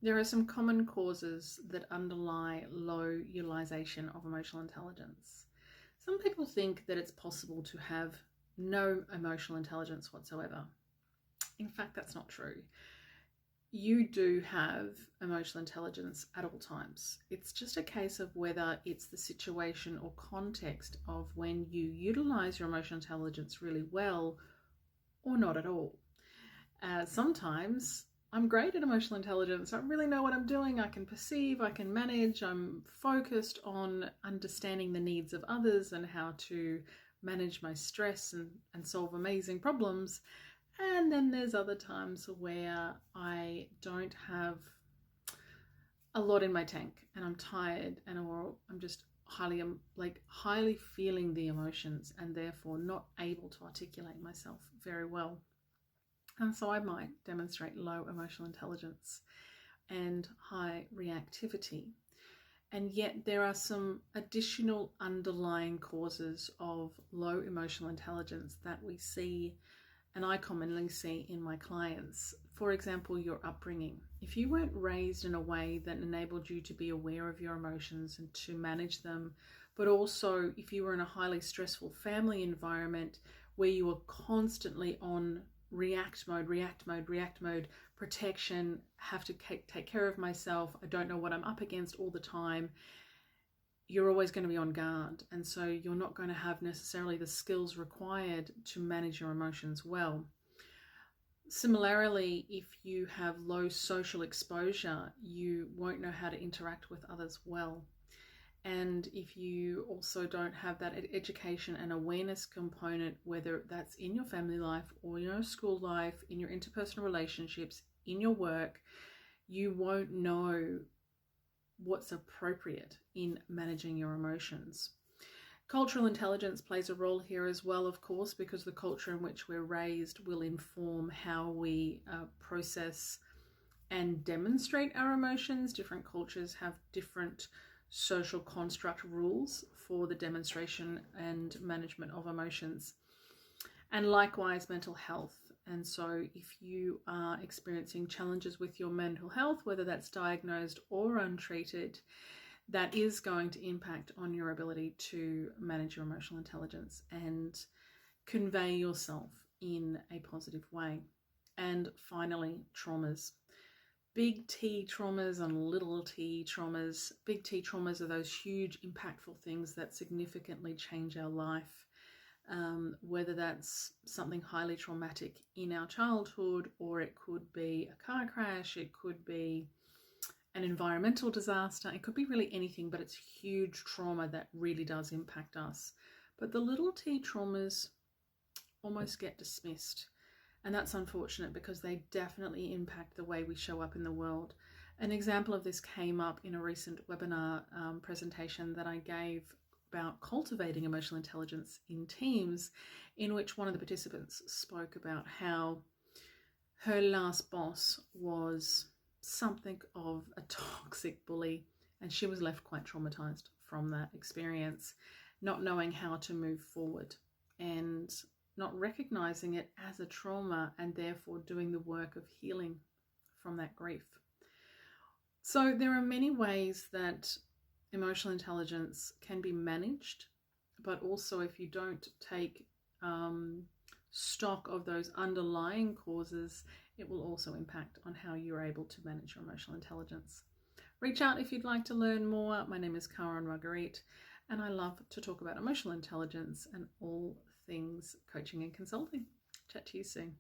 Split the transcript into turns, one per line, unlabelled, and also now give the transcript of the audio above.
There are some common causes that underlie low utilization of emotional intelligence. Some people think that it's possible to have no emotional intelligence whatsoever. In fact, that's not true. You do have emotional intelligence at all times. It's just a case of whether it's the situation or context of when you utilize your emotional intelligence really well or not at all. Sometimes I'm great at emotional intelligence. I really know what I'm doing. I can perceive, I can manage. I'm focused on understanding the needs of others and how to manage my stress and solve amazing problems. And then there's other times where I don't have a lot in my tank and I'm tired and or I'm just highly feeling the emotions and therefore not able to articulate myself very well. And so I might demonstrate low emotional intelligence and high reactivity. And yet there are some additional underlying causes of low emotional intelligence that we see, and I commonly see in my clients. For example, your upbringing. If you weren't raised in a way that enabled you to be aware of your emotions and to manage them, but also if you were in a highly stressful family environment where you were constantly on react mode, protection, have to take care of myself, I don't know what I'm up against all the time, you're always going to be on guard. And so you're not going to have necessarily the skills required to manage your emotions well. Similarly, if you have low social exposure, you won't know how to interact with others well. And if you also don't have that education and awareness component, whether that's in your family life or your school life, in your interpersonal relationships, in your work, you won't know what's appropriate in managing your emotions. Cultural intelligence plays a role here as well, of course, because the culture in which we're raised will inform how we process and demonstrate our emotions. Different cultures have different social construct rules for the demonstration and management of emotions, and likewise mental health. And so if you are experiencing challenges with your mental health, whether that's diagnosed or untreated, that is going to impact on your ability to manage your emotional intelligence and convey yourself in a positive way. And finally, traumas. Big T traumas and little t traumas. Big T traumas are those huge, impactful things that significantly change our life, whether that's something highly traumatic in our childhood, or it could be a car crash, it could be an environmental disaster, it could be really anything, but it's huge trauma that really does impact us. But the little t traumas almost get dismissed. And that's unfortunate because they definitely impact the way we show up in the world. An example of this came up in a recent webinar presentation that I gave about cultivating emotional intelligence in teams, in which one of the participants spoke about how her last boss was something of a toxic bully, and she was left quite traumatized from that experience, not knowing how to move forward and not recognizing it as a trauma and therefore doing the work of healing from that grief. So there are many ways that emotional intelligence can be managed, but also if you don't take stock of those underlying causes, it will also impact on how you're able to manage your emotional intelligence. Reach out if you'd like to learn more. My name is Karen Marguerite, and I love to talk about emotional intelligence and all things coaching and consulting. Chat to you soon.